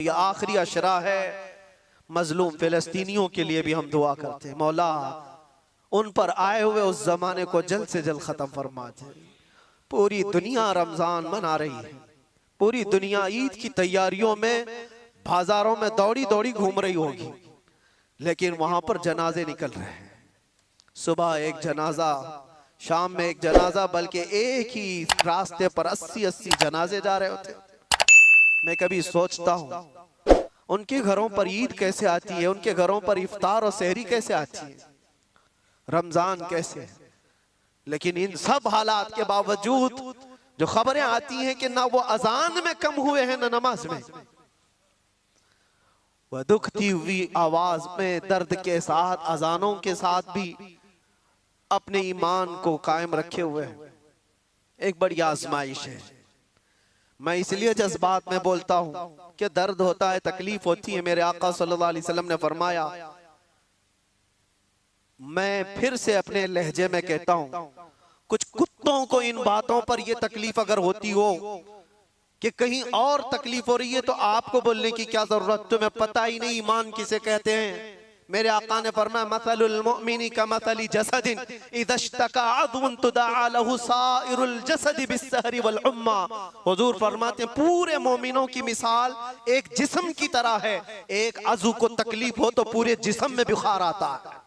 यह आखिरी अशरा है। मजलूम फिलिस्तीनियों के लिए भी हम दुआ करते हैं, मौला उन पर आए हुए उस जमाने को जल्द से जल्द खत्म फरमा दे। पूरी दुनिया रमजान मना रही है, पूरी दुनिया ईद की तैयारियों में बाजारों में दौड़ी दौड़ी घूम रही होगी, लेकिन वहां पर जनाजे निकल रहे हैं। सुबह एक जनाजा, शाम में एक जनाजा, बल्कि एक ही रास्ते पर 80-80 जनाजे जा रहे होते। मैं कभी सोचता हूँ उनके घरों पर ईद कैसे आती है, उनके घरों पर इफ्तार और सहरी कैसे आती है, रमजान कैसे। लेकिन इन सब हालात के बावजूद जो खबरें आती हैं कि ना वो अजान में कम हुए हैं ना नमाज में, वह दुखती हुई आवाज में दर्द के साथ अजानों के साथ भी अपने ईमान को कायम रखे हुए हैं। एक बड़ी आजमाइश है। मैं इसलिए जज्बात में बोलता हूं कि दर्द होता है, तकलीफ होती है। मेरे आका सल्लल्लाहु अलैहि वसल्लम ने फरमाया, मैं फिर से अपने लहजे में कहता हूं, कुछ कुत्तों को इन बातों पर यह तकलीफ अगर होती हो कि कहीं और तकलीफ हो रही है तो आपको बोलने की क्या जरूरत, तुम्हें पता ही नहीं ईमान किसे कहते हैं। मेरे आका ने फरमाया, मसलुल मुमिनी का मसली जसदिन इज़ा इश्तका अदुन तुदआ लहु साइरुल जसदि बिस्सहरी वल उम्मा। हुजूर फरमाते हैं, पूरे मोमिनों की मिसाल एक जिस्म की तरह है। एक अज़ू को तकलीफ हो तो पूरे जिस्म में बुखार आता है,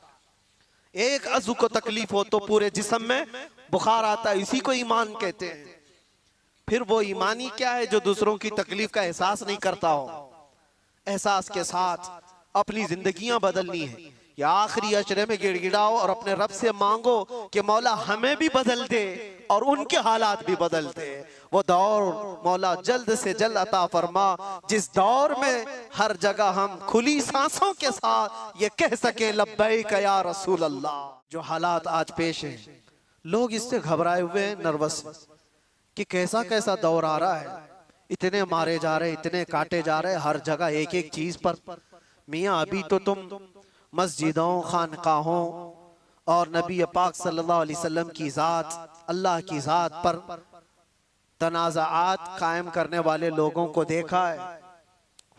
एक अज़ू को तकलीफ हो तो पूरे जिस्म में बुखार आता है। इसी को ईमान कहते हैं। फिर वो ईमानी क्या है जो दूसरों की तकलीफ का एहसास नहीं करता हो। एहसास के साथ अपनी जिंदगियां बदलनी है। या आखिरी अशरे में गिड़गिड़ाओ और अपने रब से मांगो कि मौला हमें भी बदल दे और उनके हालात भी बदल दे। वो दौर मौला जल्द से जल्द अता फरमा जिस दौर में हर जगह हम खुली सांसों के साथ ये कह सके लब्बैक या रसूल अल्लाह। जो हालात आज पेश है, लोग इससे घबराए हुए हैं, नर्वस कि कैसा कैसा दौर आ रहा है। इतने मारे जा रहे, इतने काटे जा रहे, हर जगह एक एक चीज पर। मियाँ अभी तो तुम मस्जिदों, खानकाहों और नबी पाक सल्लल्लाहु अलैहि वसल्लम की ज़ात, अल्लाह की ज़ात पर तनाज़ात कायम करने वाले लोगों को देखा है।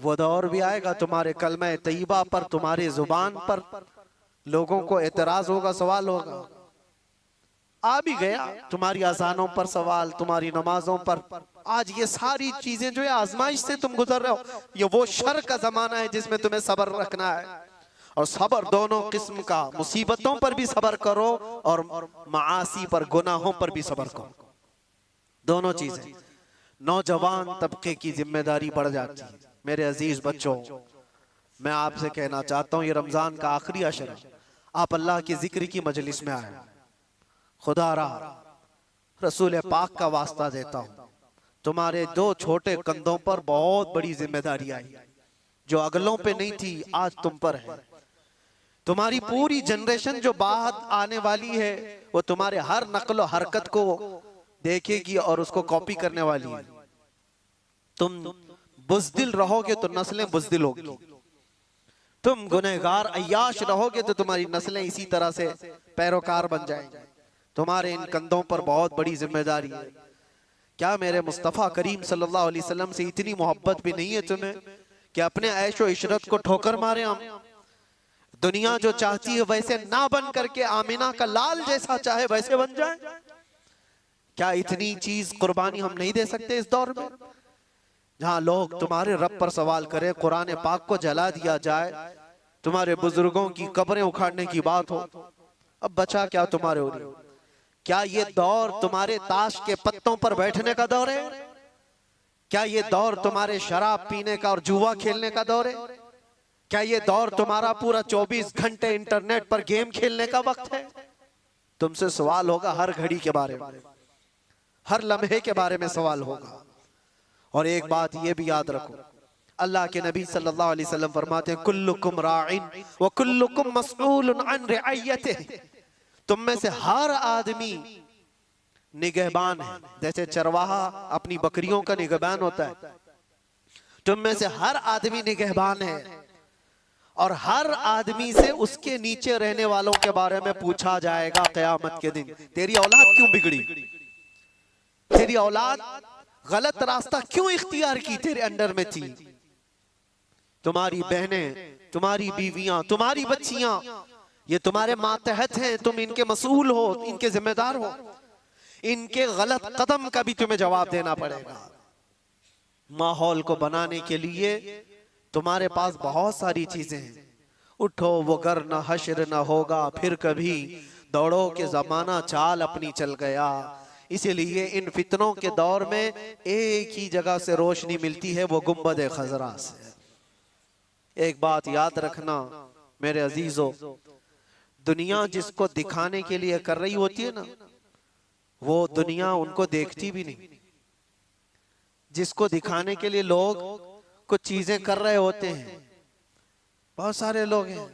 वो दौर भी आएगा तुम्हारे कलमे तैयबा पर, तुम्हारी जुबान पर लोगों को एतराज होगा, सवाल होगा। आ भी गया तुम्हारी अजानों पर सवाल, तुम्हारी नमाजों पर। आज ये सारी चीजें जो है आजमाइश से तुम गुजर रहे हो। ये वो शर का जमाना है जिसमें तुम्हें सब्र रखना है। और सब्र दोनों किस्म का, मुसीबतों पर भी सब्र करो और मासी पर, गुनाहों पर भी सब्र करो। दोनों चीजें नौजवान तबके की जिम्मेदारी बढ़ जाती है। मेरे अजीज बच्चों, मैं आपसे कहना चाहता हूँ, ये रमजान का आखिरी अशर, आप अल्लाह की जिक्र की मजलिस में आए। खुदा रहा रसूल पाक का वास्ता देता हूं, तुम्हारे दो छोटे कंधों पर बहुत बड़ी जिम्मेदारी आई जो अगलों पे नहीं थी, आज तुम पर है। तुम्हारी पूरी जनरेशन जो बाद आने वाली है वो तुम्हारे हर नक्ल हरकत को देखेगी और उसको कॉपी करने वाली है। तुम बुज़दिल रहोगे तो नस्लें बुज़दिल होगी, तुम गुनहगार अय्याश रहोगे तो तुम्हारी नस्लें इसी तरह से पैरोकार बन जाएंगी। तुम्हारे इन कंधों पर बहुत बड़ी जिम्मेदारी है। क्या मेरे मुस्तफ़ा करीम सल्लल्लाहु अलैहि वसल्लम से इतनी मोहब्बत भी नहीं है तुम्हें कि अपने ऐशो इशरत को ठोकर मारे हम? दुनिया जो चाहती है वैसे ना बन करके आमिना का लाल जैसा चाहे वैसे बन जाए। क्या इतनी चीज कुर्बानी हम नहीं दे सकते इस दौर में, जहां लोग तुम्हारे रब पर सवाल करें, कुरान पाक को जला दिया जाए, तुम्हारे बुजुर्गों की कब्रें उखाड़ने की बात हो? अब बचा क्या तुम्हारे हो रही? क्या ये दौर तुम्हारे ताश के पत्तों पर बैठने का दौर है? क्या ये दौर तुम्हारे शराब पीने का और जुआ खेलने का दौर है? क्या ये दौर तुम्हारा पूरा 24 घंटे इंटरनेट पर गेम खेलने का वक्त है? तुमसे सवाल होगा हर घड़ी के बारे में, हर लम्हे के बारे में सवाल होगा। और एक बात ये भी याद रखो, अल्लाह के नबी सल्लल्लाहु अलैहि वसल्लम फरमाते हैं, कुल्लुकुम राइन व कुल्लुकुम मसऊलुन अन रिअयतिही। तुम में से हर आदमी निगहबान है, जैसे चरवाहा अपनी बकरियों का निगहबान होता है। तुम में से हर आदमी निगहबान है और हर आदमी से उसके नीचे रहने वालों के बारे में पूछा जाएगा क़यामत के दिन। तेरी औलाद क्यों बिगड़ी? तेरी औलाद गलत रास्ता क्यों इख्तियार की? तेरे अंडर में थी, तुम्हारी बहनें, तुम्हारी बीवियां, तुम्हारी बच्चियां, ये तुम्हारे मातहत हैं, तुम इनके मसूल हो, इनके जिम्मेदार हो। इनके गलत कदम का भी तुम्हें जवाब देना पड़ेगा। माहौल को बनाने के लिए तुम्हारे पास बहुत सारी चीजें हैं। उठो वो गर न हश्र न होगा फिर कभी, दौड़ो के जमाना चाल अपनी चल गया। इसीलिए इन फितनों के दौर में एक ही जगह से रोशनी मिलती है, वो गुंबद खजरा से। एक बात याद रखना मेरे अजीजों, दुनिया जिसको दिखाने के लिए कर रही होती है ना, वो दुनिया उनको देखती भी नहीं। जिसको दिखाने के लिए लोग कुछ चीजें कर रहे होते हैं, बहुत सारे लोग हैं,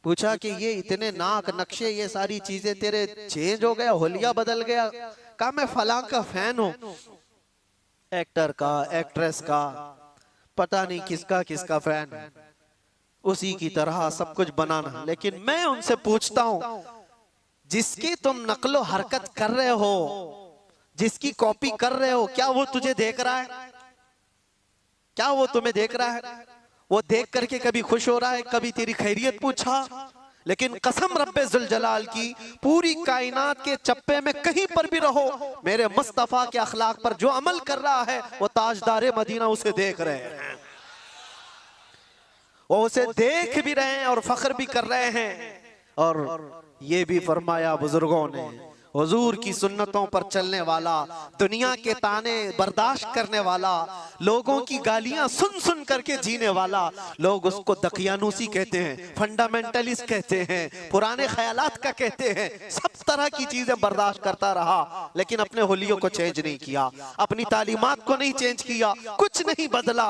पूछा कि ये इतने नाक नक्शे ये सारी चीजें तेरे चेंज हो गया, होलिया बदल गया? कहा मैं फलां का फैन हूं, एक्टर का, एक्ट्रेस का, पता नहीं किसका किसका फैन है, उसी की तरह सब कुछ बनाना। लेकिन मैं उनसे पूछता हूं, जिसकी तुम नकलो हरकत कर रहे हो, जिसकी कॉपी कर रहे हो, क्या वो तुझे देख रहा है? क्या वो तुम्हें देख रहा है? वो देख करके कभी खुश हो रहा है, कभी तेरी खैरियत पूछा? लेकिन कसम रब्बे जुल जलाल की, पूरी कायनात के चप्पे में कहीं पर भी रहो, मेरे मुस्तफा के अखलाक पर जो अमल कर रहा है वो ताजदारे मदीना उसे देख रहे हैं, वो उसे देख भी रहे हैं और फख्र भी कर रहे हैं। और ये भी फरमाया बुजुर्गों ने, हुजूर की सुन्नतों पर चलने वाला, दुनिया के ताने बर्दाश्त करने वाला, लोगों की गालियां सुन सुन करके जीने वाला, लोग उसको दकियानूसी कहते हैं, फंडामेंटलिस्ट कहते हैं, पुराने ख्यालात का कहते हैं, सब तरह की चीजें बर्दाश्त करता रहा, लेकिन अपने होलियों को चेंज नहीं किया, अपनी तालीमात को नहीं चेंज किया, कुछ नहीं बदला।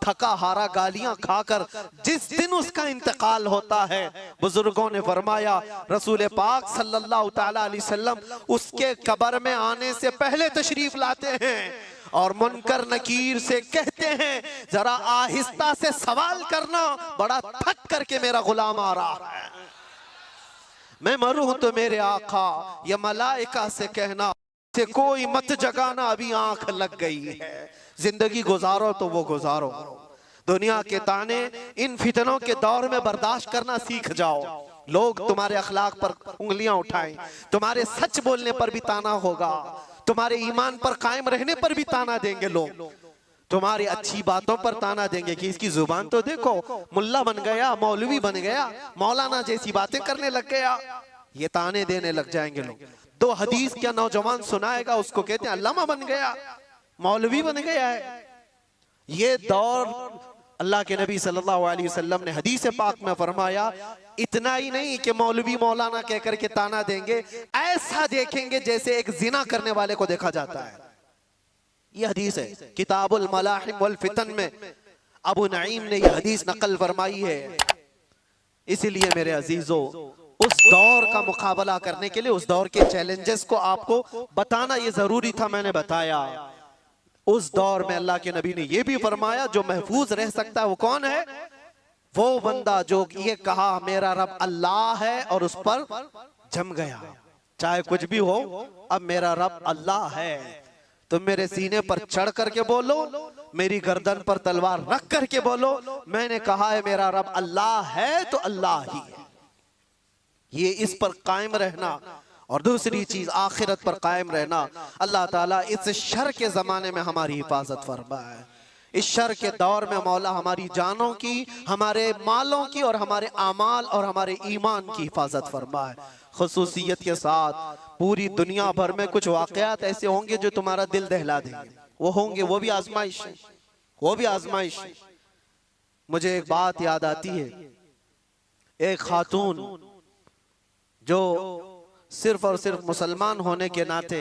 थका हारा गालियां खाकर जिस दिन उसका इंतकाल होता है, बुजुर्गों ने फरमाया रसूल पाक सल्लल्लाहु तआला अलैहि वसल्लम उसके कब्र में आने से पहले तशरीफ लाते हैं और मुनकर नकीर से कहते हैं, जरा आहिस्ता से सवाल करना, बड़ा थक करके मेरा गुलाम आ रहा है, मैं मरूं तो मेरे आका या मलाइका से कहना से कोई मत जगाना, अभी आंख लग गई है, जिंदगी गुजारो तो वो गुजारो। दुनिया के ताने इन फितनों के दौर में बर्दाश्त करना सीख जाओ। लोग तुम्हारे अखलाक पर उंगलियां उठाएं, तुम्हारे सच बोलने पर भी ताना होगा, तुम्हारे ईमान पर कायम रहने पर भी ताना देंगे लोग, तुम्हारी अच्छी बातों पर ताना देंगे कि इसकी जुबान तो देखो, मुल्ला बन गया, मौलवी बन गया, मौलाना जैसी बातें करने लग गया, ये ताने देने लग जाएंगे लोग। दो हदीस क्या नौजवान सुनाएगा, उसको कहते हैं अल्लामा बन गया, मौलवी बन गया है। ये दौर अल्लाह के नबी सल्लल्लाहु अलैहि वसल्लम ने हदीस पाक में फरमाया, इतना ही नहीं कि मौलवी मौलाना कहकर के ताना देंगे, ऐसा देखेंगे जैसे एक जिना करने वाले को देखा जाता है। ये हदीस है किताबुल मलाहिम वल फितन में, अबू नईम ने यह हदीस नकल फरमाई है। इसलिए मेरे अजीजों, उस दौर का मुकाबला करने के लिए, उस दौर के चैलेंजेस को आपको बताना ये जरूरी था, मैंने बताया। उस दौर में अल्लाह के नबी ने यह भी फरमाया, जो महफूज रह सकता है वो कौन है? वो बंदा जो ये कहा मेरा रब अल्लाह है और उस पर जम गया, चाहे कुछ भी हो, अब मेरा रब अल्लाह है। तुम मेरे सीने पर चढ़ करके बोलो, मेरी गर्दन पर तलवार रख करके बोलो, मैंने कहा है मेरा रब अल्लाह है तो अल्लाह ही है। ये इस पर कायम रहना, और दूसरी चीज आखिरत पर कायम रहना। अल्लाह ताला इस शर के जमाने में हमारी हिफाजत फरमाए। इस शर के दौर में मौला हमारी जानों की, हमारे मालों की और हमारे आमाल और हमारे ईमान की हिफाजत फरमाए। खुसूसियत के साथ पूरी दुनिया भर में कुछ वाकयात ऐसे होंगे जो तुम्हारा दिल दहला देंगे, वो होंगे, वो भी आजमाइश है, वो भी आजमाइश है। मुझे एक बात याद आती है, एक खातून जो सिर्फ और सिर्फ मुसलमान होने के नाते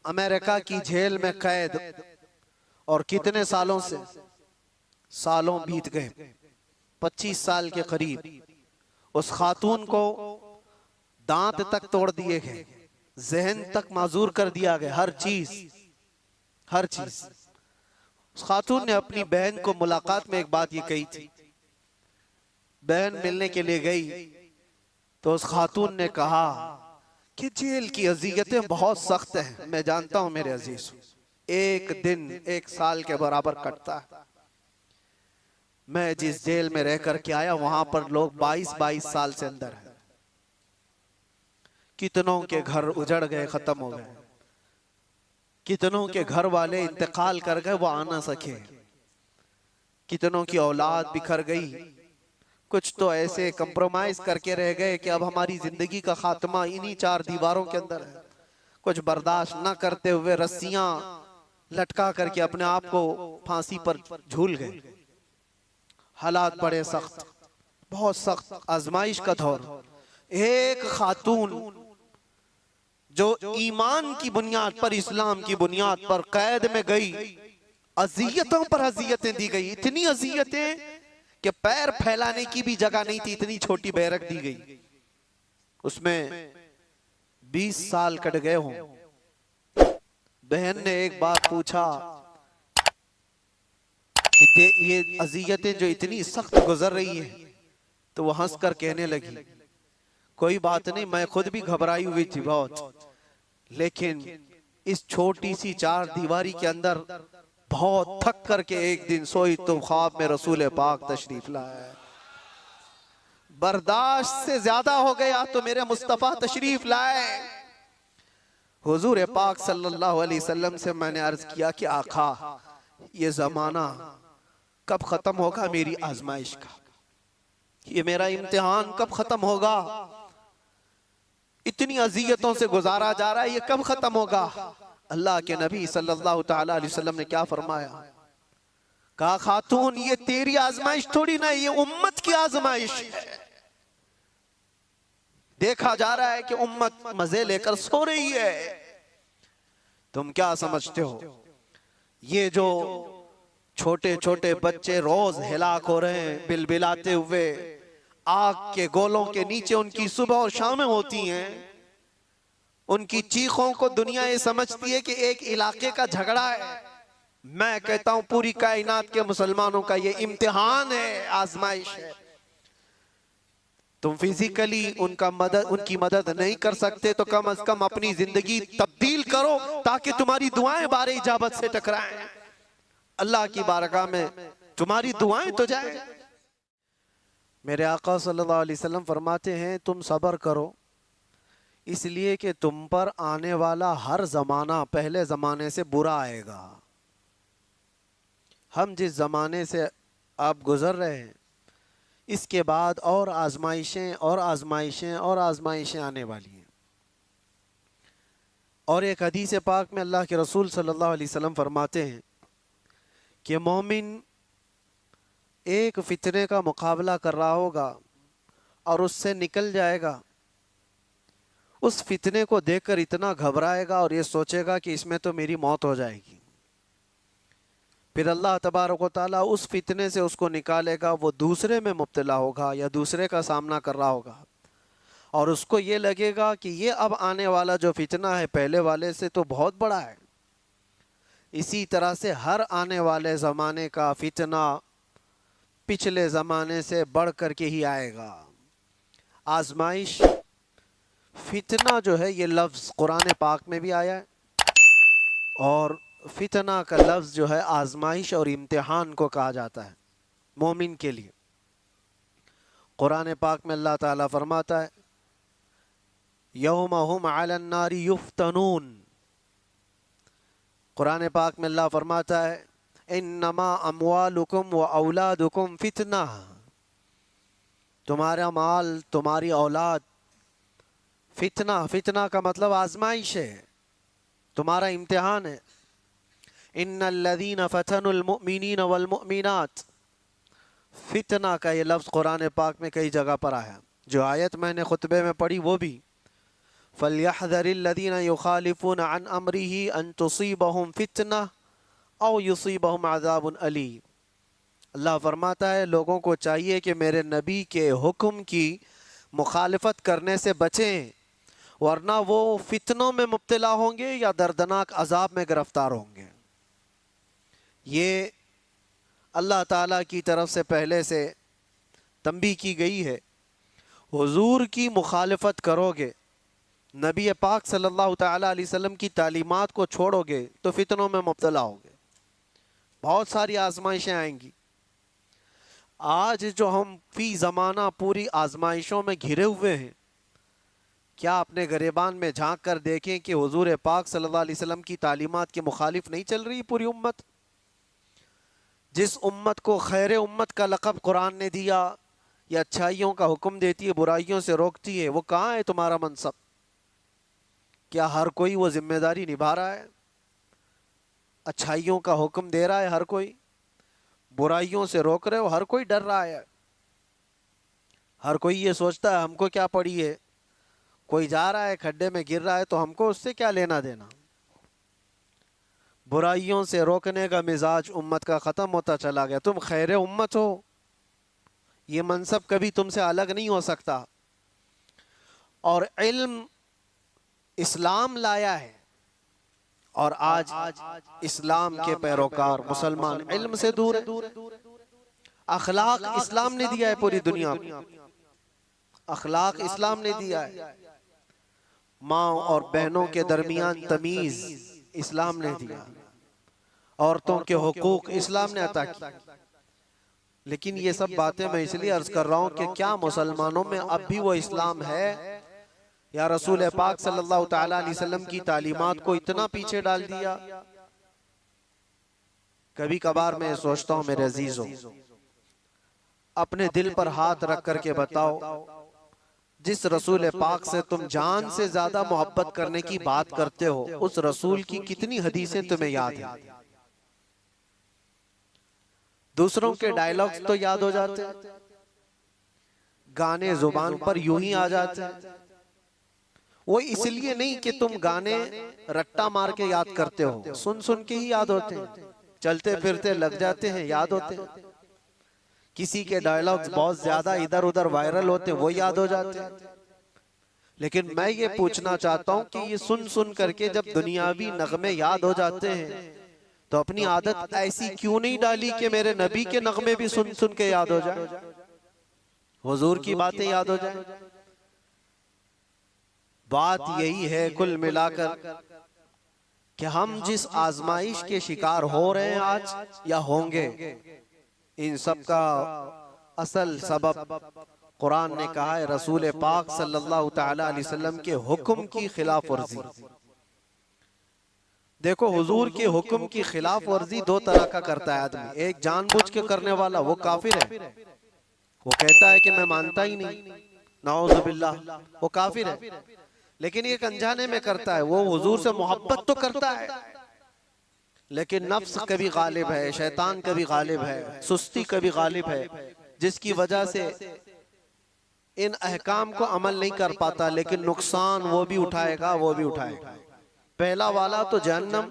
अमेरिका की जेल में कैद, और कितने सालों से, सालों बीत गए, 25 साल के करीब। उस खातून को दांत तक तोड़ दिए गए, जहन तक माजूर कर दिया गया, हर चीज हर चीज। उस खातून ने अपनी बहन को मुलाकात में एक बात ये कही थी, बहन मिलने के लिए गई तो उस खातून ने कहा कि जेल की अजियतें बहुत सख्त हैं, मैं जानता हूं मेरे अजीज, एक दिन 1 साल के बराबर कटता है, मैं जिस जेल में रह करके आया वहां पर लोग 22-22 साल से अंदर है। कितनों के घर उजड़ गए, खत्म हो गए, कितनों के घर वाले इंतकाल कर गए, वो आ ना सके, कितनों की औलाद बिखर गई, कुछ तो ऐसे कंप्रोमाइज करके रह गए कि अब हमारी जिंदगी का खात्मा इन्हीं 4 दीवारों के अंदर है। कुछ बर्दाश्त न करते हुए रस्सियां लटका करके अपने आप को फांसी पर झूल गए। हालात बड़े सख्त, बहुत सख्त आजमाइश का दौर। एक खातून जो ईमान की बुनियाद पर, इस्लाम की बुनियाद पर कैद में गई, अजियतों पर अजियतें दी गई, इतनी अजियतें कि पैर फैलाने की भी जगह नहीं थी, इतनी छोटी बैरक दी गई। उसमें 20 साल कट गए हों। बहन ने एक बार पूछा कि ये अजियतें जो इतनी सख्त गुजर रही है, तो वो हंस कर कहने लगी, कोई बात नहीं, मैं खुद भी घबराई हुई थी बहुत, लेकिन इस छोटी सी 4 दीवारी के अंदर बहुत थक करके एक दिन सोई तो ख्वाब में रसूल पाक तशरीफ लाए। बर्दाश्त से ज्यादा हो गया तो मेरे मुस्तफा तशरीफ लाए। हुजूर पाक सल्लल्लाहु अलैहि वसल्लम से मैंने अर्ज किया कि आका, ये जमाना कब खत्म होगा मेरी आजमाइश का, ये मेरा इम्तिहान कब खत्म होगा, इतनी अजियतों से गुजारा जा रहा है, ये कब खत्म होगा। अल्लाह के नबी सल्लल्लाहु ताला अलैहि वसल्लम ने क्या फरमाया, कहा खातून ये तेरी आजमाइश थोड़ी ना, ये उम्मत की आजमाइश है। देखा जा रहा है कि उम्मत मजे लेकर सो रही है। तुम क्या समझते हो, ये जो छोटे छोटे बच्चे रोज हिलाक हो रहे हैं बिलबिलाते हुए, आग के गोलों के नीचे उनकी सुबह और शामें होती हैं, उनकी चीखों को दुनिया ये समझती है कि एक इलाके का झगड़ा है। मैं कहता हूं पूरी कायनात के मुसलमानों का ये इम्तिहान है, आजमाइश है। तुम फिजिकली उनकी मदद नहीं कर सकते तो कम से कम अपनी जिंदगी तब्दील करो ताकि तुम्हारी दुआएं बारे इजाबत से टकराएं, अल्लाह की बारगाह में तुम्हारी दुआएं तो जाए। मेरे आका सल्लल्लाहु अलैहि वसल्लम फरमाते हैं, तुम सब्र करो इसलिए कि तुम पर आने वाला हर जमाना पहले जमाने से बुरा आएगा। हम जिस जमाने से आप गुजर रहे हैं, इसके बाद और आजमाइशें और आजमाइशें और आजमाइशें आने वाली हैं। और एक हदीस पाक में अल्लाह के रसूल सल्लल्लाहु अलैहि वसल्लम फरमाते हैं कि मोमिन एक फितने का मुकाबला कर रहा होगा और उससे निकल जाएगा, उस फितने को देखकर इतना घबराएगा और ये सोचेगा कि इसमें तो मेरी मौत हो जाएगी। फिर अल्लाह तबारक व तआला उस फितने से उसको निकालेगा, वो दूसरे में मुब्तला होगा या दूसरे का सामना कर रहा होगा और उसको ये लगेगा कि ये अब आने वाला जो फितना है पहले वाले से तो बहुत बड़ा है। इसी तरह से हर आने वाले ज़माने का फितना पिछले ज़माने से बढ़ कर के ही आएगा। आजमाइश, फितना जो है ये लफ्ज़ कुरान पाक में भी आया है और फितना का लफ्ज़ जो है आजमाइश और इम्तिहान को कहा जाता है मोमिन के लिए। कुरान पाक में अल्लाह ताला फरमाता है, यौमा हुम अलन नारी युफ्तनून। कुरान पाक में अल्लाह फरमाता है, इन्नमा अमवालुकुम व औलादुकुम फितना। तुम्हारा माल, तुम्हारी औलाद फितना, फितना का मतलब आजमाइश है, तुम्हारा इम्तिहान है। इन्नल्लज़ीना फतनुल मुमिनीन वल मुमिनात, फितना का ये लफ्ज़ कुरान पाक में कई जगह पर आया। जो आयत मैंने खुतबे में पढ़ी वो भी, फलयहज़रिल्लज़ीना युखालिफून अन अम्रिही अन तुसीबहुम फितना औ युसीबहुम अज़ाबुन अलीम। अल्लाह फरमाता है लोगों को चाहिए कि मेरे नबी के हुक्म की मुखालिफत करने से बचें, वरना वो फितनों में मुब्तला होंगे या दर्दनाक अजाब में गिरफ्तार होंगे। ये अल्लाह ताला की तरफ से पहले से तंबीह की गई है। हुजूर की मुखालिफत करोगे, नबी पाक सल्लल्लाहु ताला अलैहि वसल्लम की तालीमात को छोड़ोगे तो फितनों में मुब्तला होगे, बहुत सारी आजमाइशें आएंगी। आज जो हम फी ज़माना पूरी आजमाइशों में घिरे हुए हैं, क्या अपने गिरेबान में झांक कर देखें कि हुजूर पाक सल्लल्लाहु अलैहि वसल्लम की तालीमात के मुखालिफ नहीं चल रही पूरी उम्मत। जिस उम्मत को खैर उम्मत का लक़ब कुरान ने दिया, ये अच्छाइयों का हुक्म देती है, बुराइयों से रोकती है, वो कहाँ है तुम्हारा मनसब? क्या हर कोई वो जिम्मेदारी निभा रहा है? अच्छाइयों का हुक्म दे रहा है हर कोई, बुराइयों से रोक रहे हो हर कोई, डर रहा है हर कोई, ये सोचता है हमको क्या पड़ी है, कोई जा रहा है खड्डे में गिर रहा है तो हमको उससे क्या लेना देना। बुराइयों से रोकने का मिजाज उम्मत का ख़त्म होता चला गया। तुम खैर उम्मत हो, ये मनसब कभी तुमसे अलग नहीं हो सकता। और इल्म इस्लाम लाया है, और आज इस्लाम के पैरोकार मुसलमान इल्म से दूर है। अखलाक इस्लाम ने दिया है पूरी दुनिया को, अखलाक इस्लाम ने दिया है। माँ और बहनों के दरमियान तमीज इस्लाम ने दिया, औरतों के हुकूक इस्लाम ने अता की। लेकिन ये सब बातें मैं इसलिए अर्ज कर रहा हूँ कि क्या मुसलमानों में अब भी वो इस्लाम है, या रसूल पाक सल्लल्लाहु तआला अलैहि वसल्लम की तालीमात को इतना पीछे डाल दिया। कभी कभार मैं सोचता हूँ मेरे अजीजों, अपने दिल पर हाथ रख करके बताओ, जिस रसूल पाक से तुम जान से ज्यादा मोहब्बत करने की बात करते हो, उस रसूल की कितनी हदीसें तुम्हें याद है? दूसरों के डायलॉग्स तो याद हो जाते, गाने जुबान पर यूं ही आ जाते हैं। वो इसलिए नहीं कि तुम गाने रट्टा मार के याद करते हो, सुन सुन के ही याद होते हैं, चलते फिरते लग जाते हैं, याद होते हैं। किसी के डायलॉग्स बहुत ज्यादा इधर उधर वायरल होते हैं, वो याद हो जाते हैं। लेकिन मैं ये पूछना चाहता हूँ कि ये सुन सुन करके जब दुनियावी नगमे याद हो जाते हैं, तो अपनी आदत ऐसी क्यों नहीं डाली कि मेरे नबी के नगमे भी सुन सुन के याद हो जाए, हुजूर की बातें याद हो जाए। बात यही है कुल मिलाकर कि हम जिस आजमाइश के शिकार हो रहे हैं आज या होंगे, इन सब का असल सबब कुरान ने कहा है रसूल पाक सल्लल्लाहु तआला अलैहि वसल्लम के हुक्म की खिलाफ वर्जी। देखो, हुजूर के हुक्म की खिलाफ वर्जी दो तरह का करता है आदमी। एक जानबूझ के करने वाला, वो काफिर है, वो कहता है कि मैं मानता ही नहीं, नाऊज़ु बिल्लाह, वो काफिर है। लेकिन एक अनजाने में करता है, वो हुजूर से मोहब्बत तो करता है, लेकिन नफ्स कभी गालिब है, शैतान कभी गालिब है, सुस्ती कभी गालिब है, जिसकी वजह से इन अहकाम को अमल नहीं कर पाता। लेकिन नुकसान वो भी उठाएगा, वो भी उठाएगा। पहला वाला तो जहन्नम,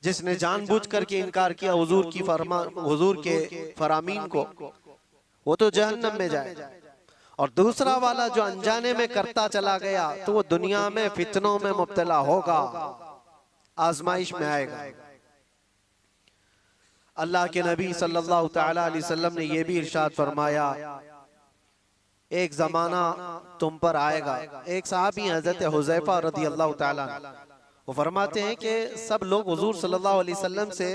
जिसने जानबूझ करके इनकार किया हुजूर की हुजूर के फरामीन को, वो तो जहन्नम में जाएगा। और दूसरा वाला जो अनजाने में करता चला गया, तो वो दुनिया में फितनों में मुब्तला होगा, आजमाइश में आएगा। अल्लाह के नबी सल्लल्लाहु तआला अलैहि वसल्लम ने यह भी इरशाद फरमाया, एक जमाना तुम पर आएगा। एक सहाबी हजरत हुज़ैफा रदियल्लाहु ताला वो फरमाते हैं कि सब लोग हुजूर सल्लल्लाहु अलैहि वसल्लम से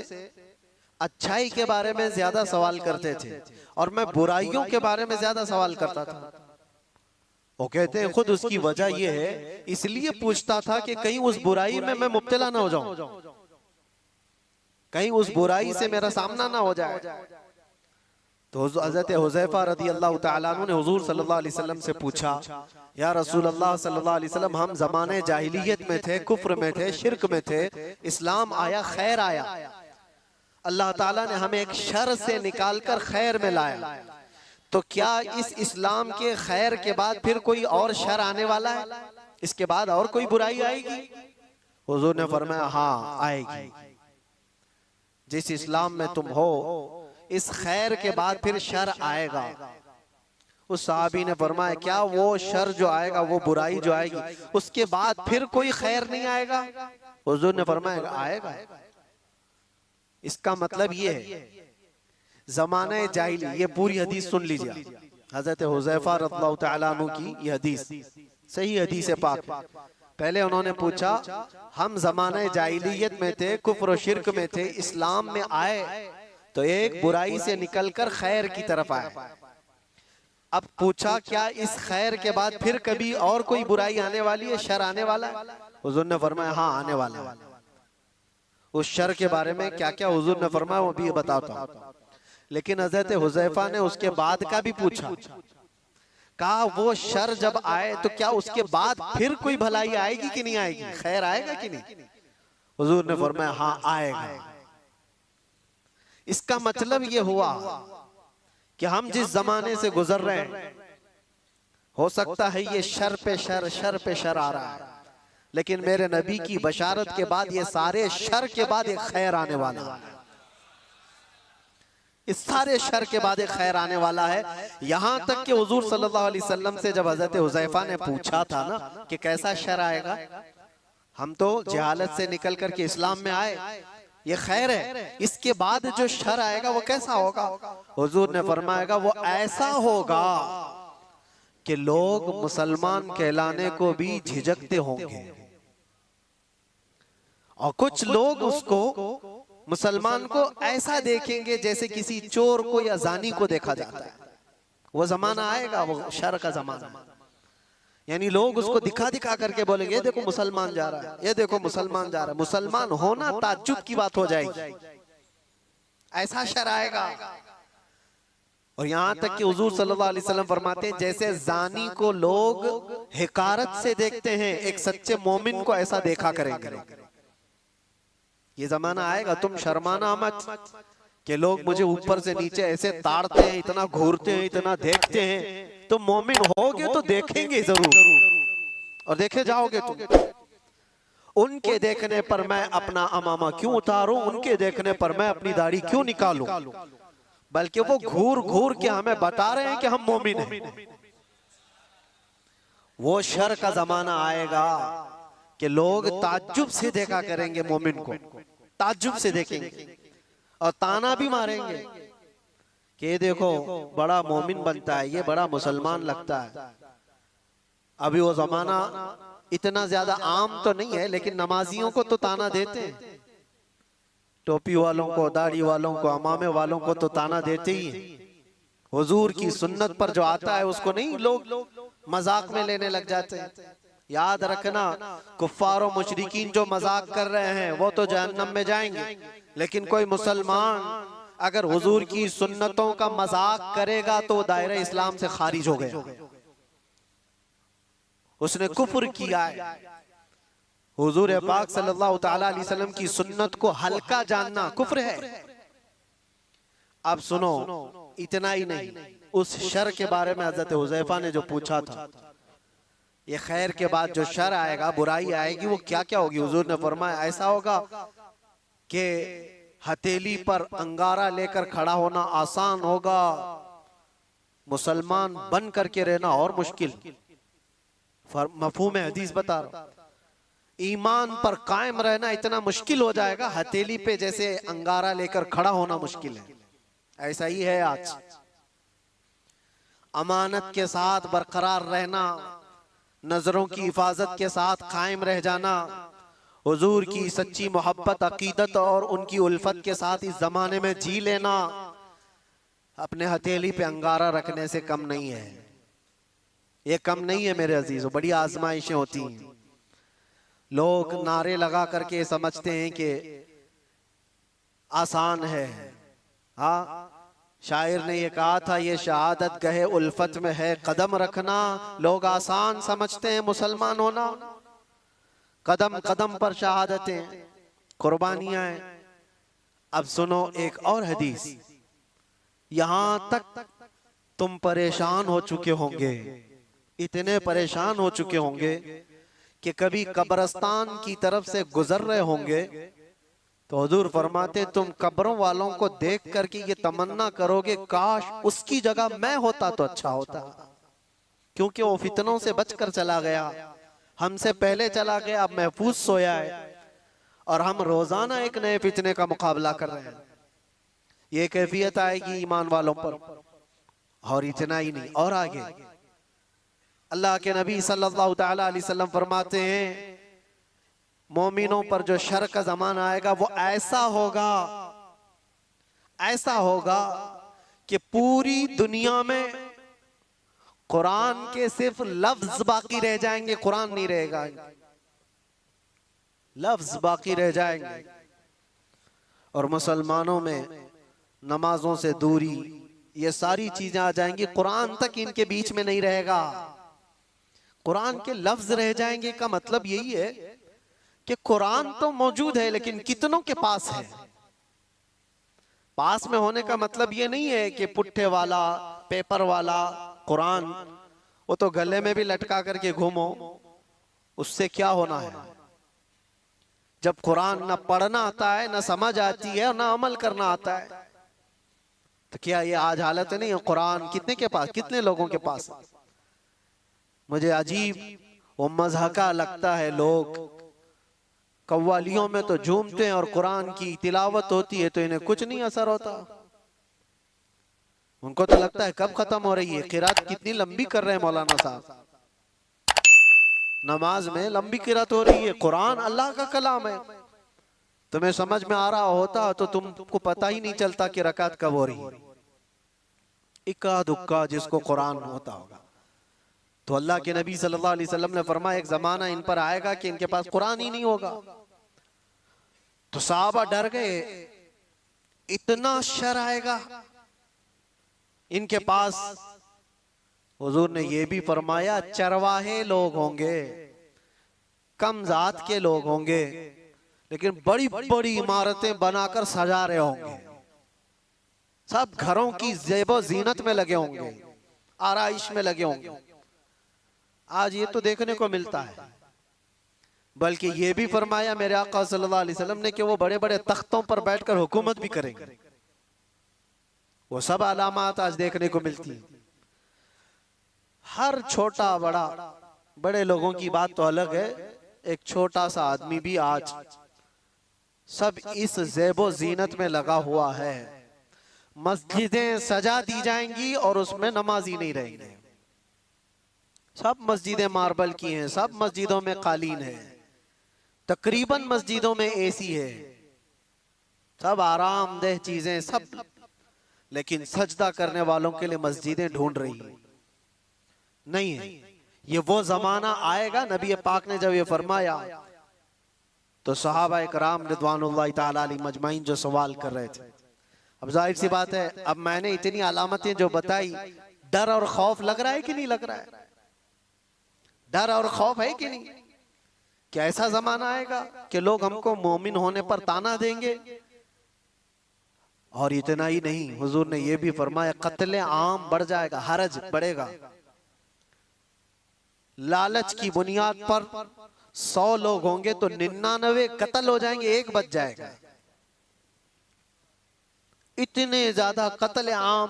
अच्छाई के बारे में ज्यादा सवाल करते थे, और मैं बुराइयों के बारे में ज्यादा सवाल करता था। वो कहते हैं खुद उसकी वजह यह है, इसलिए पूछता था कि कहीं उस बुराई में मैं मुब्तला ना हो जाऊं, कहीं उस बुराई से मेरा सामना ना हो जाए। तो हज़रत हुज़ैफा रदियल्लाहु ताला अन्हु ने हुजूर सल्लल्लाहु अलैहि वसल्लम से पूछा, या रसूल अल्लाह सल्लल्लाहु अलैहि वसल्लम, हम ज़माने जाहिलियत में थे, कुफ्र में थे, शिरक में थे, इस्लाम आया, खैर आया, अल्लाह ताला ने हमें एक शर से निकालकर खैर में लाया, तो क्या इस इस्लाम के खैर के बाद फिर कोई और शर आने वाला है? इसके बाद और कोई बुराई आएगी? हुजूर ने फरमाया, हाँ आएगी। जिस इस्लाम में तुम हो, इस खैर के बाद फिर शर आएगा। उस साहबी ने फरमाया, क्या वो शर जो आएगा, वो बुराई जो आएगी, उसके बाद फिर कोई खैर नहीं आएगा? हुजूर ने फरमाया, आएगा। इसका मतलब ये है, ज़माने जाहिली, ये पूरी हदीस सुन लीजिए, हजरत हुज़ैफा रज़ियल्लाहु ताला अन्हु की ये हदीस सही हदीस है पाक। पहले उन्होंने पूछा, हम ज़माने जाहिलियत में थे, कुफ्र और शिर्क में थे, इस्लाम में आए तो एक बुराई से निकलकर खैर की तरफ आया। अब पूछा क्या इस खैर के बाद फिर कभी और कोई बुराई आने वाली है, शर आने वाला है? हुजूर ने फरमाया हाँ आने वाला है। उस शर के बारे में क्या क्या हुजूर ने फरमाया वो भी बताता हूं। लेकिन हजरत हुज़ैफा ने उसके बाद का भी पूछा, कहा वो शर जब आए तो क्या उसके बाद फिर कोई भलाई आएगी कि नहीं आएगी, खैर आएगा कि नहीं? हुजूर ने फरमाया हाँ आएगा। इसका मतलब ये हुआ कि हम जिस जमाने से गुजर रहे हैं, हो सकता है ये शर पे शर आ रहा है, लेकिन मेरे नबी की बशारत के बाद ये सारे शर के बाद एक खैर आने वाला है। इस सारे शर के बाद एक खैर आने वाला है। यहां तक कि हुजूर सल्लल्लाहु अलैहि वसल्लम से जब हजरत हुज़ैफा ने पूछा था ना कि कैसा शर आएगा, हम तो जहालत से निकल करके इस्लाम में आए, ये खैर है, इसके बाद जो शर आएगा वो कैसा होगा? हुजूर ने फरमाएगा वो ऐसा होगा कि लोग मुसलमान कहलाने को भी झिझकते होंगे, और कुछ लोग उसको मुसलमान को ऐसा देखेंगे जैसे किसी चोर को या जानी को देखा जाता है। वो जमाना आएगा, वो शर का जमाना, यानी लोग उसको दिखा दिखा करके बोलेंगे ये देखो मुसलमान जा रहा है, ये देखो मुसलमान जा रहा है। मुसलमान होना ताज्जुब की बात हो जाएगी, ऐसा शर आएगा। और यहां तक कि हुजूर सल्लल्लाहु अलैहि वसल्लम फरमाते हैं जैसे जानी को लोग हिकारत से देखते हैं, एक सच्चे मोमिन को ऐसा देखा करेंगे। ये जमाना आएगा, तुम शर्माना मत कि लोग मुझे ऊपर से नीचे ऐसे ताड़ते हैं, इतना घूरते हैं, इतना देखते हैं। तुम मोमिन होगे तो देखेंगे जरूर, और देखे जाओगे तुम। उनके देखने पर मैं अपना अमामा क्यों उतारूं, उनके देखने पर मैं अपनी दाढ़ी क्यों निकालूं, बल्कि वो घूर घूर के हमें बता रहे हैं कि हम मोमिन हैं। वो शर का जमाना आएगा कि लोग ताज्जुब से देखा करेंगे मोमिन को, ताज्जुब से देखेंगे और ताना भी मारेंगे कि ये देखो बड़ा मोमिन बनता है, ये बड़ा मुसलमान लगता है। अभी वो जमाना इतना ज्यादा आम तो नहीं है, लेकिन नमाजियों को तो ताना देते हैं, टोपी वालों को, दाढ़ी वालों को, अमामे वालों को तो ताना देते ही हैं। हुजूर की सुन्नत पर जो आता है उसको नहीं लोग मजाक में लेने लग जाते हैं। याद रखना, कुफ्फार और मुशरिकीन जो मजाक कर रहे हैं वो तो जहन्नम में जाएंगे, लेकिन कोई मुसलमान अगर हुजूर की सुन्नतों का मजाक करेगा तो दायरा इस्लाम से खारिज हो गया, उसने कुफ्र किया है। हुजूर पाक सल्लल्लाहु तआला अलैहि वसल्लम की सुन्नत को हल्का जानना कुफ्र है। अब सुनो, इतना ही नहीं, उस शर के बारे में हजरत हुज़ैफा ने जो पूछा था, ये खैर के बाद जो शर आएगा, बुराई आएगी, वो क्या क्या होगी? हुजूर ने फरमाया ऐसा होगा कि हथेली पर अंगारा लेकर खड़ा होना आसान होगा, मुसलमान बन करके रहना और मुश्किल। मफहूम हदीस बता रहा, ईमान पर कायम रहना इतना मुश्किल हो जाएगा, हथेली पे जैसे अंगारा लेकर खड़ा होना मुश्किल है। ऐसा ही है आज। अमानत के साथ बरकरार रहना, नजरों की हिफाजत के साथ कायम रह जाना, हुजूर की सच्ची मोहब्बत, अकीदत और उनकी उल्फत के साथ इस जमाने में जी लेना, अपने हथेली पे अंगारा रखने से कम नहीं है। ये कम नहीं है मेरे अजीजों, बड़ी आजमाइशें होती हैं। लोग नारे लगा करके समझते हैं कि आसान है। हाँ, शायर ने ये कहा था, ये शहादत गहे उल्फत में है कदम रखना। लोग आसान समझते हैं मुसलमान होना, कदम कदम पर शहादतें, कुर्बानियां हैं। अब सुनो एक और हदीस, यहां तक तुम परेशान हो चुके होंगे, इतने परेशान हो चुके होंगे कि कभी कब्रिस्तान की तरफ से गुजर रहे होंगे तो हुजूर फरमाते तुम कब्रों वालों को देख करके ये तमन्ना करोगे काश उसकी जगह मैं होता तो अच्छा होता, क्योंकि वो फितनों से बचकर चला गया, हमसे पहले चला गया, अब महफूज सोया है, और हम रोजाना एक नए फितने का मुकाबला कर रहे हैं। ये कैफियत आएगी ईमान वालों पर। और इतना ही नहीं, और आगे अल्लाह के नबी सल्लल्लाहु तआला अलैहि वसल्लम फरमाते हैं मोमिनों पर जो शर का जमाना आएगा वो ऐसा होगा, ऐसा होगा कि पूरी दुनिया में कुरान के सिर्फ लफ्ज बाकी रह जाएंगे, कुरान नहीं रहेगा, लफ्ज बाकी रह जाएंगे। और मुसलमानों में नमाजों से दूरी, ये सारी चीजें आ जाएंगी, कुरान तक इनके बीच में नहीं रहेगा, कुरान के लफ्ज रह जाएंगे। का मतलब यही है कि कुरान तो मौजूद है लेकिन कितनों के पास है। पास में होने का मतलब ये नहीं है कि पुट्ठे वाला, पेपर वाला कुरान, वो तो गले में भी लटका करके घूमो, उससे क्या होना है। जब कुरान ना पढ़ना आता है, ना समझ आती है और ना अमल करना आता है, तो क्या ये आज हालत नहीं है। कुरान कितने के पास, कितने लोगों के पास। मुझे अजीब वो मज़हका लगता है, लोग कव्वालियों में तो झूमते हैं और कुरान की तिलावत होती है तो इन्हें कुछ नहीं असर होता। उनको तो लगता है कब खत्म हो रही है, किरात कितनी लंबी कर रहे हैं मौलाना साहब, नमाज में लंबी किरात हो रही है। कुरान अल्लाह का कलाम है, तुम्हें समझ में आ रहा होता तो तुमको पता ही नहीं चलता कि रकात कब हो रही है। इक्का दुक्का जिसको कुरान होता होगा। तो अल्लाह के नबी सल्लल्लाहु अलैहि वसल्लम ने फरमाया एक जमाना इन पर आएगा कि इनके पास कुरान ही नहीं होगा। तो सहाबा डर गए, इतना शर आएगा इनके पास। हुजूर ने यह भी फरमाया चरवाहे लोग होंगे, कम जात के लोग होंगे, लेकिन बड़ी बड़ी इमारतें बनाकर सजा रहे होंगे, सब घरों की ज़ेबो ज़ीनत में लगे होंगे, आराइश में लगे होंगे। आज ये तो देखने को मिलता है। बल्कि ये भी फरमाया मेरे आका सल्लल्लाहु अलैहि वसल्लम ने कि वो बड़े बड़े तख्तों पर बैठकर हुकूमत भी करेंगे। वो सब अलामात आज देखने को मिलती है। हर छोटा बड़ा, बड़े लोगों की बात तो अलग है, एक छोटा सा आदमी भी आज सब इस ज़ेबो ज़ीनत में लगा हुआ है। मस्जिदें सजा दी जाएंगी और उसमें नमाजी नहीं रहेंगे। सब मस्जिदें मार्बल की हैं, सब मस्जिदों में कालीन है, तकरीबन मस्जिदों में एसी है, सब आरामदेह चीजें सब, लेकिन सजदा करने वालों के लिए मस्जिदें ढूंढ रही है, नहीं है। ये वो जमाना आएगा, नबी पाक ने जब ये फरमाया तो सहाबा इकराम रिदवानुल्लाहि ताला अलैहिम मजमाइन जो सवाल कर रहे थे। अब जाहिर सी बात है, अब मैंने इतनी अलामतें जो बताई, डर और खौफ लग रहा है कि नहीं लग रहा है? डर और खौफ है कि नहीं? क्या ऐसा जमाना आएगा कि लोग हमको मोमिन होने पर ताना देंगे? और इतना ही नहीं, हुजूर ने यह भी फरमाया कत्ले आम बढ़ जाएगा, हरज बढ़ेगा। लालच की बुनियाद पर 100 लोग होंगे तो 99 कत्ल हो जाएंगे, एक बच जाएगा। इतने ज्यादा कत्ले आम,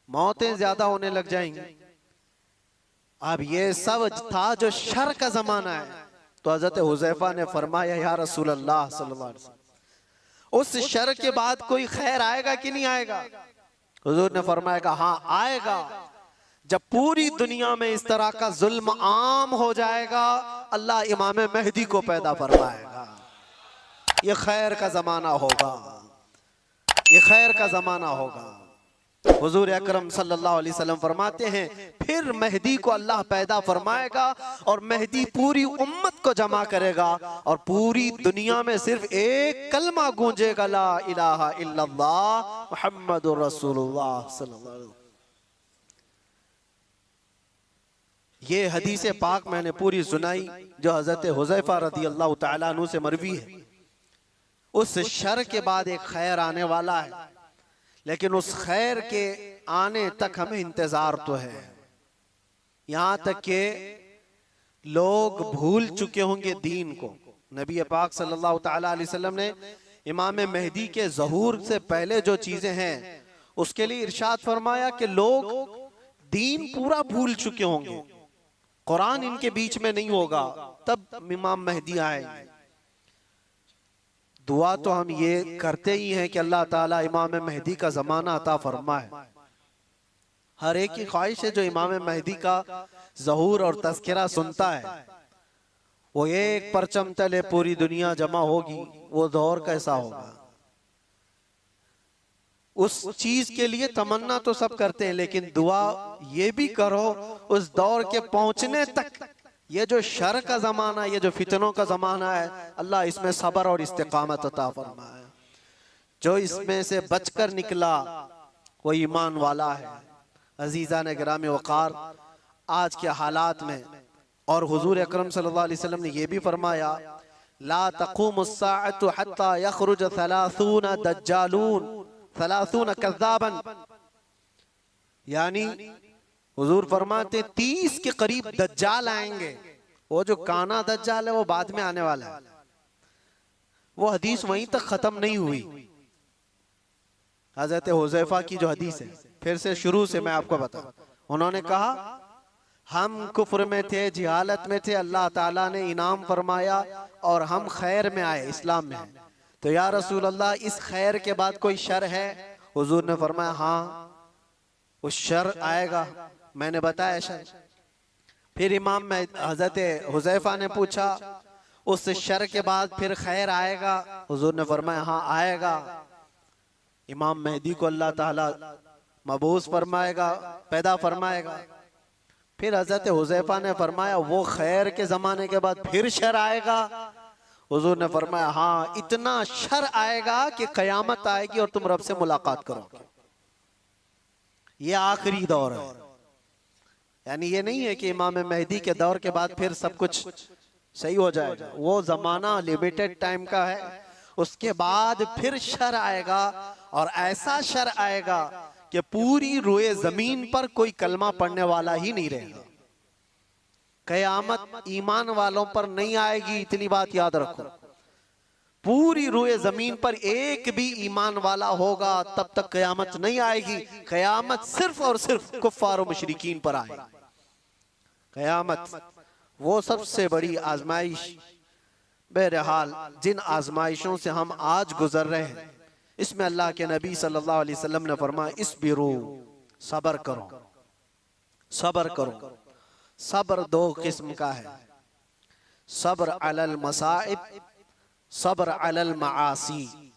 मौतें ज्यादा होने लग जाएंगी। अब ये सब था जो शर का जमाना है। तो हजरत हुज़ैफा ने फरमाया या रसूल अल्लाह सल्लल्लाहु अलैहि वसल्लम, उस शर के बाद कोई खैर आएगा कि नहीं आएगा? हुजूर ने फरमाया हाँ आएगा। जब पूरी दुनिया में इस तरह का जुल्म आम हो जाएगा, अल्लाह इमाम मेहदी को पैदा फरमाएगा। ये खैर का जमाना होगा, ये खैर का जमाना होगा। हुजूर अकरम सल्लल्लाहु अलैहि वसल्लम फरमाते हैं फिर मेहदी को अल्लाह पैदा फरमाएगा और मेहदी पूरी उम्मत को जमा करेगा और पूरी दुनिया में सिर्फ एक कलमा गूंजेगा, ला इलाहा इल्लल्लाह मुहम्मदुर रसूलुल्लाह सल्लल्लाहु अलैहि वसल्लम। ये हदीस पाक मैंने पूरी सुनाई जो हजरत हुज़ैफा रज़ी अल्लाह तआला अन्हु से मरवी है। उस शर के बाद एक खैर आने वाला है, लेकिन उस खैर के आने तक हमें इंतजार तो है। यहां तक के लोग भूल चुके होंगे दीन को। नबी पाक सल्लल्लाहु तआला अलैहि वसल्लम ने इमाम मेहदी के ज़हूर से पहले जो चीजें हैं उसके लिए इरशाद फरमाया कि लोग दीन पूरा भूल चुके होंगे, कुरान इनके बीच में नहीं होगा, तब इमाम मेहदी आएंगे। दुआ तो हम ये करते ही हैं कि अल्लाह ताला इमाम मेहदी का जमाना अता फरमाए। हर एक की ख्वाहिश है जो इमाम मेहदी का ज़हूर और तज़किरा सुनता है, वो एक परचम तले पूरी दुनिया जमा होगी, वो दौर कैसा होगा। उस चीज के लिए तमन्ना तो सब करते हैं, लेकिन दुआ ये भी करो उस दौर के पहुंचने तक। ये जो शर का जमाना, ये जो फितनों का जमाना है, अल्लाह इसमें सब्र और इस्तिकामत अता फरमाए। जो इसमें से बचकर निकला वो ईमान वाला है। अजीजा ने गिरामी वक़ार, आज के हालात में और हुजूर अकरम सल्लल्लाहु अलैहि वसल्लम ने यह भी फरमाया, ला तक़ूमुस्साअतु हत्ता यख़रुज 30 दज्जालून 30 कज़्ज़ाबन, यानी हुजूर फरमाते 30 के करीब दज्जाल आएंगे। वो जो काना दज्जाल है वो बाद में आने वाला है। वो हदीस वहीं तक खत्म नहीं हुई। हजरत हुज़ैफा की जो हदीस है, फिर से शुरू से मैं आपको बताऊं। उन्होंने कहा हम कुफ्र में थे, जिहालत में थे, अल्लाह ताला ने इनाम फरमाया और हम खैर में आए, इस्लाम में आए। तो या रसूल अल्लाह, इस खैर के बाद कोई शर है? हुजूर ने फरमाया हाँ, उस शर आएगा। मैंने बताया शर। फिर इमाम में हजरत हुज़ैफा ने पूछा उस शर के बाद फिर खैर आएगा? हुजूर ने फरमाया हाँ आएगा। इमाम मेहदी को अल्लाह ताला मबूस फरमाएगा, पैदा फरमाएगा। फिर हजरत हुज़ैफा ने फरमाया वो खैर के जमाने के बाद फिर शर आएगा? हुजूर ने फरमाया हाँ, इतना शर आएगा कि कयामत आएगी और तुम रब से मुलाकात करोगे। ये आखिरी दौर है। यानी ये नहीं है कि इमाम मेहदी के दौर के बाद फिर सब कुछ सही हो जाएगा। वो जमाना लिमिटेड टाइम का है। उसके बाद फिर शर आएगा और ऐसा शर आएगा कि पूरी रोए जमीन पर कोई कलमा पढ़ने वाला ही नहीं रहेगा। कयामत ईमान वालों पर नहीं आएगी, इतनी बात याद रखो। पूरी रोए जमीन पर एक भी ईमान वाला होगा तब तक कयामत नहीं आएगी। कयामत सिर्फ और सिर्फ कुफ्फार और मुशरिकीन पर आएगी। कयामत वो सबसे बड़ी आजमाइश। बहरहाल जिन आजमाइशों से हम आज गुजर रहे हैं, इसमें अल्लाह के नबी सल्लल्लाहु अलैहि वसल्लम ने फरमाया इस्बिरू, सब्र करो, सब्र करो। सब्र दो किस्म का है, सब्र अलल मसाइब, सब्र अलल माआसी।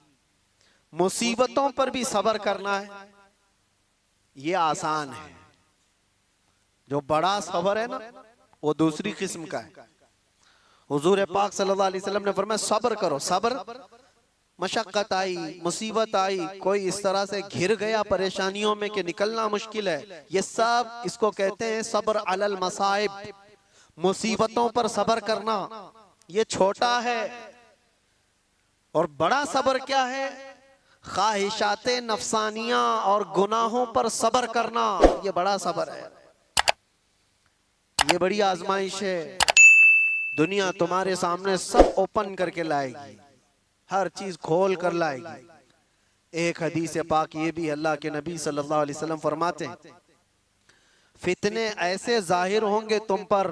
मुसीबतों पर भी सब्र करना है, ये आसान है। जो बड़ा सब्र है ना, वो दूसरी किस्म का है। हुजूर पाक सल्लल्लाहु अलैहि वसल्लम ने फरमाया सब्र करो। सब्र, मशक्कत आई, मुसीबत आई, कोई इस तरह से घिर गया परेशानियों में कि निकलना मुश्किल है, ये सब इसको कहते हैं सब्र अलल मसाइब। मुसीबतों पर सब्र करना ये छोटा है। और बड़ा सब्र क्या है? ख्वाहिशाते नफसानिया और गुनाहों पर सब्र करना, ये बड़ा सब्र है। ये बड़ी आजमाइश है। दुनिया तुम्हारे सामने सब ओपन करके लाएगी, हर चीज खोल कर लाएगी। एक हदीस पाक ये भी, अल्लाह के नबी सल्लल्लाहु अलैहि वसल्लम फरमाते हैं फितने ऐसे जाहिर होंगे तुम पर,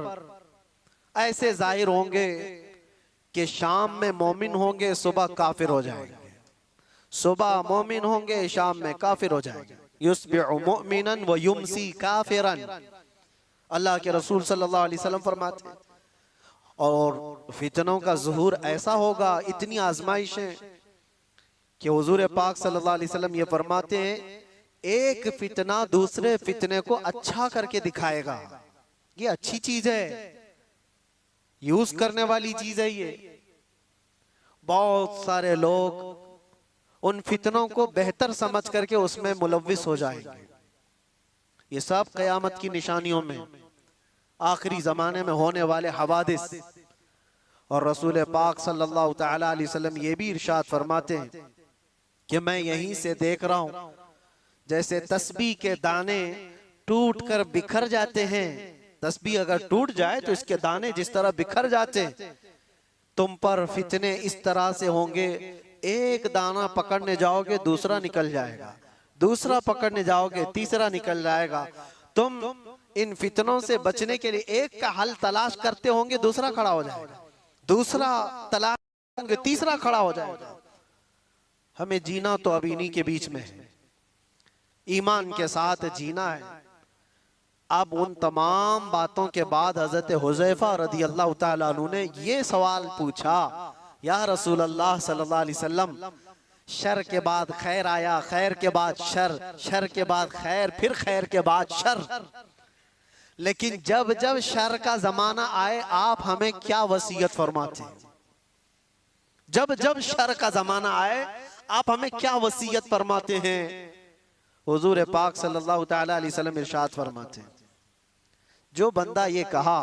ऐसे जाहिर होंगे कि शाम में मोमिन होंगे, सुबह काफिर हो जाएंगे। सुबह मोमिन होंगे, शाम में काफिर हो जाएंगे। युस्बिहु मुमिनन व युमसी काफिरन, अल्लाह के रसूल सल्लल्लाहु अलैहि वसल्लम फरमाते हैं। और फितनों का ज़ुहूर ऐसा होगा, इतनी आजमाइशें कि हुजूर पाक सल्लल्लाहु अलैहि वसल्लम ये फरमाते हैं एक फितना दूसरे फितने को अच्छा करके दिखाएगा। ये अच्छी चीज है, यूज करने वाली चीज है। ये बहुत सारे लोग उन फितनों को बेहतर समझ करके उसमें मुलव्विस हो जाएंगे। ये सब क़यामत की निशानियों में, आखिरी जमाने में होने वाले हवादिस। और रसूल पाक सल्लल्लाहु तआला अलैहि वसल्लम ये भी इरशाद फरमाते हैं कि मैं यहीं से देख रहा हूं जैसे तस्बीह के दाने टूट कर बिखर जाते हैं। तस्बीह अगर टूट जाए तो इसके दाने जिस तरह बिखर जाते हैं, तुम पर फितने इस तरह से होंगे, एक दाना पकड़ने जाओगे दूसरा निकल जाएगा, दूसरा पकड़ने जाओगे तीसरा निकल जाएगा। तुम इन फितनों से बचने के लिए एक का हल तलाश करते होंगे, दूसरा खड़ा हो जाएगा, दूसरा तलाश होंगे, तीसरा खड़ा हो जाएगा। हमें जीना तो अब इन्हीं के बीच में है, ईमान के साथ जीना है। अब उन तमाम बातों के बाद हजरत हुज़ैफा रदी अल्लाह तआला अन्हु ने ये सवाल पूछा, या रसूल अल्लाह सल्लल्लाहु अलैहि वसल्लम, शर के बाद खैर आया, खैर के बाद शर, शर के बाद खैर, फिर खैर के बाद शर। लेकिन जब जब शर का जमाना आए, आप हमें क्या वसीयत फरमाते हैं? जब जब शर का जमाना आए, आप हमें क्या वसीयत फरमाते हैं? हुजूर पाक सल्लल्लाहु तआला अलैहि वसल्लम इरशाद फरमाते हैं, जो बंदा ये कहा,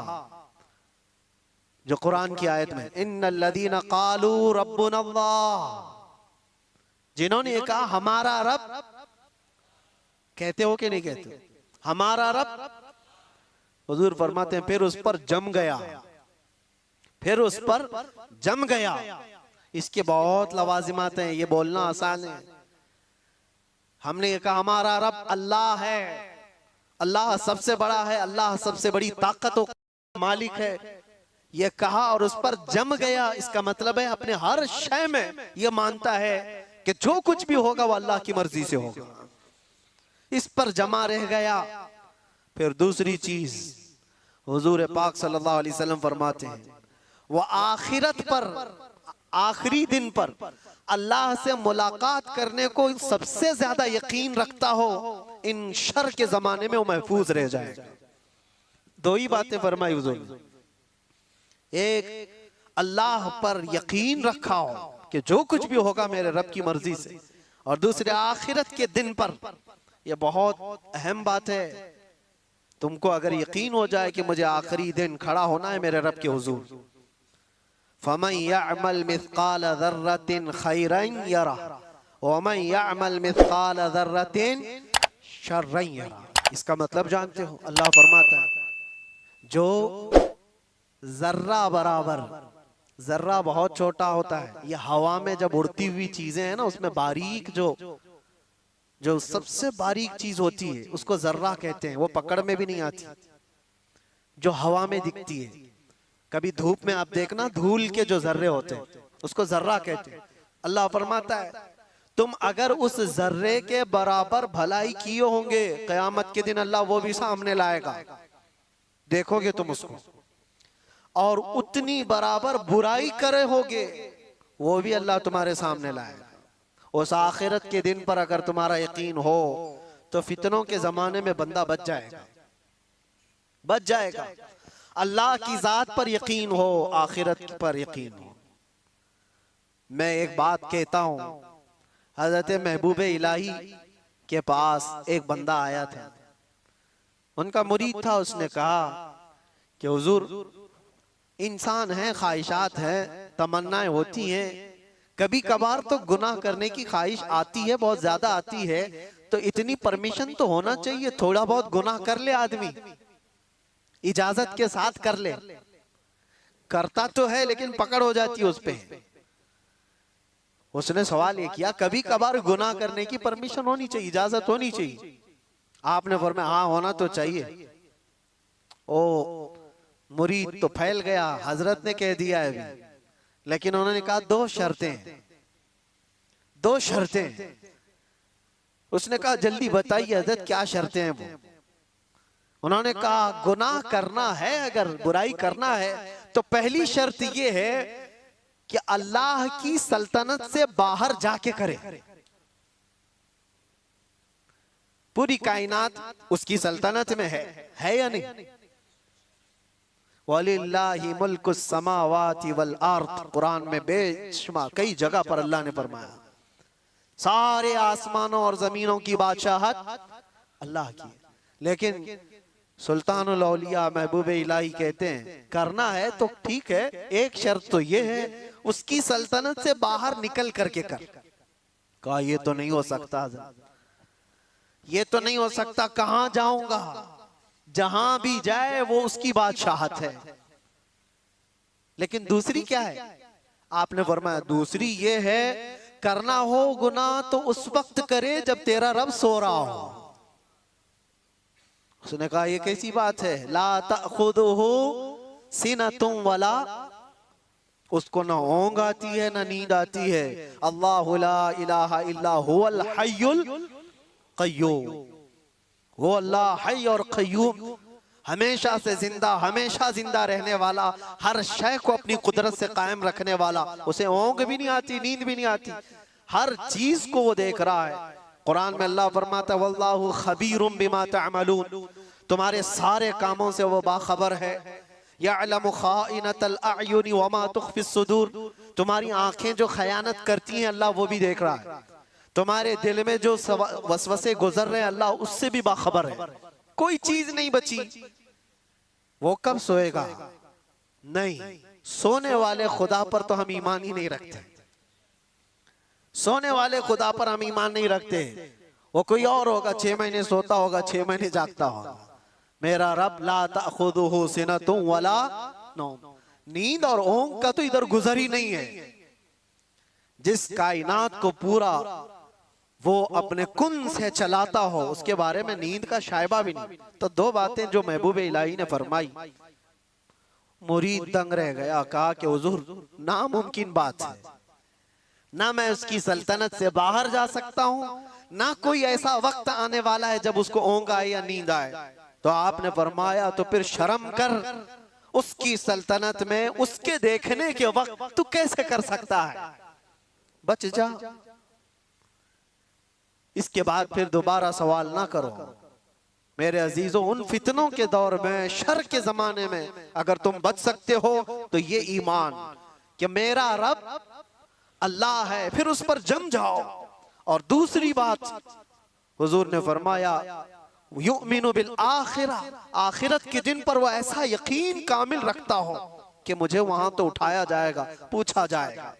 जो कुरान की आयत में इन्नल्लज़ीना क़ालू रब्बुनल्लाह, जिन्होंने ये कहा हमारा रब, कहते हो कि नहीं कहते हमारा रब? हुजूर फरमाते हैं फिर उस पर जम गया, फिर उस पर जम गया। इसके बहुत लवाजिमात हैं, ये बोलना आसान है। हमने ये कहा हमारा रब अल्लाह है, अल्लाह सबसे बड़ा है, अल्लाह सबसे बड़ी ताकत और मालिक है, ये कहा और उस पर जम गया। इसका मतलब है अपने हर शय में ये मानता है कि जो कुछ भी होगा वो अल्लाह की मर्जी से होगा, इस पर जमा रह गया। फिर दूसरी चीज हुजूर पाक सल्लल्लाहु अलैहि वसल्लम फरमाते हैं, वो आखिरत पर, आखिरी दिन पर अल्लाह से मुलाकात करने को सबसे ज्यादा यकीन रखता हो, इन शर के जमाने में वो महफूज रह जाएगा। दो ही बातें फरमाई हुजूर ने, एक अल्लाह पर यकीन रखा हो कि जो कुछ भी होगा मेरे रब की मर्जी से, और दूसरे आखिरत के दिन पर। यह बहुत अहम बात है। तुमको अगर यकीन हो जाए कि मुझे आखिरी दिन खड़ा होना है मेरे रब के हुजूर, फमन यअमल मिस्काल ज़र्रतिन खैरन यरा वमन यअमल मिस्काल ज़र्रतिन शर्रन यरा। इसका मतलब जानते हो? अल्लाह फरमाता है जो जर्रा बराबर, जर्रा बहुत छोटा होता है, ये हवा में जब उड़ती हुई चीजें हैं ना, उसमें बारीक जो सबसे बारीक चीज होती है उसको जर्रा कहते हैं। वो पकड़ में भी नहीं आती, जो हवा में दिखती है। कभी धूप में आप देखना, धूल के जो जर्रे होते हैं उसको जर्रा कहते हैं। अल्लाह फरमाता है तुम अगर उस जर्रे के बराबर भलाई किए होंगे, कयामत के दिन अल्लाह वो भी सामने लाएगा, देखोगे तुम उसको, और उतनी बराबर बुराई करे होगे वो भी अल्लाह तुम्हारे सामने लाएगा। उस आखिरत के दिन पर अगर तुम्हारा यकीन हो तो फितनों के जमाने में बंदा बच जाएगा, बच जाएगा। अल्लाह की जात पर यकीन हो, आखिरत पर यकीन हो। मैं एक बात कहता हूं, हजरत महबूब इलाही के पास एक बंदा आया था, उनका मुरीद था। उसने कहा कि हुजूर इंसान है, ख्वाहिशात हैं, तमन्नाएं होती हैं, कभी कभार तो गुनाह करने की ख्वाहिश आती है, बहुत ज्यादा आती है, तो इतनी परमिशन तो होना चाहिए, थोड़ा बहुत गुनाह कर ले आदमी, इजाजत के साथ कर ले। करता तो है लेकिन पकड़ हो जाती है उस पे। उसने सवाल ये किया कभी कभार गुनाह करने की परमिशन होनी चाहिए, इजाजत होनी चाहिए? आपने फरमाया हाँ होना तो चाहिए। ओ मुरीद तो फैल गया, हजरत ने कह दिया है अभी, लेकिन उन्होंने कहा दो शर्तें, दो शर्तें। उसने कहा जल्दी बताइए हजरत क्या शर्तें हैं वो? उन्होंने कहा गुनाह करना है, अगर बुराई करना है तो पहली शर्त ये है कि अल्लाह की सल्तनत से बाहर जाके करे। पूरी कायनात उसकी सल्तनत में है या नहीं? वलिल्लाहि मुल्कुस समावाति वल अर्द, कुरान में बेशुमार कई जगह पर अल्लाह ने फरमाया सारे आसमानों और जमीनों की बादशाहत अल्लाह की। लेकिन सुल्तानुल औलिया महबूब इलाही कहते हैं करना है तो ठीक है, एक शर्त तो ये है उसकी सल्तनत से बाहर निकल करके कर। कहा ये तो नहीं हो सकता, ये तो नहीं हो सकता, कहां जाऊंगा? जहां भी जाए वो उसकी बादशाहत है। लेकिन दूसरी क्या है? आपने फरमाया दूसरी ये है करना हो गुनाह तो उस वक्त करे जब तेरा रब सो रहा हो। उसने कहा ये कैसी बात है? ला तअखुदुहु सिनतुम वला, उसको ना ऊंघ आती है ना नींद आती है। अल्लाहु ला इलाहा इल्ला हुवल हय्युल क़य्यूम, वो अल्लाह हय और क़य्यूम, हमेशा से जिंदा, हमेशा जिंदा रहने वाला, हर शय को अपनी कुदरत से कायम रखने वाला। उसे ऊंघ भी नहीं आती, नींद भी नहीं आती, हर चीज को वो देख रहा है। कुरान में अल्लाह फरमाता है वल्लाहु खबीरुम बिमा तअमलून, तुम्हारे सारे कामों से वो बाखबर है। यअलमु खाइनतल अयुनि वमा तुख्फिस सुदूर, तुम्हारी आंखें जो खयानत करती हैं अल्लाह वो भी देख रहा है। तुम्हारे दिल में जो वसवसे गुजर रहे हैं अल्लाह उससे भी बाखबर है। कोई चीज नहीं बची। वो कब सोएगा? नहीं, सोने वाले खुदा पर तो हम ईमान ही नहीं रखते। सोने वाले खुदा पर हम ईमान नहीं रखते। वो कोई और होगा, 6 महीने सोता होगा, 6 महीने जागता होगा। मेरा रब ला ताखुदुहु सिनतुन वला नौम, नींद और ऊंघ का तो इधर गुजर ही नहीं है। जिस कायनात को पूरा वो अपने कुन से चलाता हो उसके बारे में नींद का शायबा भी नहीं। तो 2 बातें जो महबूब इलाही ने फरमाई, मुरीद दंग रह गया, कहा कि हुजूर नामुमकिन बात है, ना मैं उसकी सल्तनत से बाहर जा सकता हूं, ना कोई ऐसा वक्त आने वाला है जब उसको ऊंघ आए या नींद आए। तो आपने फरमाया तो फिर शर्म कर, उसकी सल्तनत में उसके देखने के वक्त तू कैसे कर सकता है? बच जा। इसके बाद फिर दोबारा सवाल ना करो। मेरे अजीजों, उन फितनों के दौर में, शर के जमाने में अगर तुम बच सकते हो तो ये ईमान कि मेरा रब अल्लाह है, फिर उस पर जम जाओ। और दूसरी बात हुजूर ने फरमाया युमिनु बिल आखिरा, आखिरत के दिन पर वो ऐसा यकीन कामिल रखता हो कि मुझे वहां तो उठाया जाएगा, पूछा जाएगा।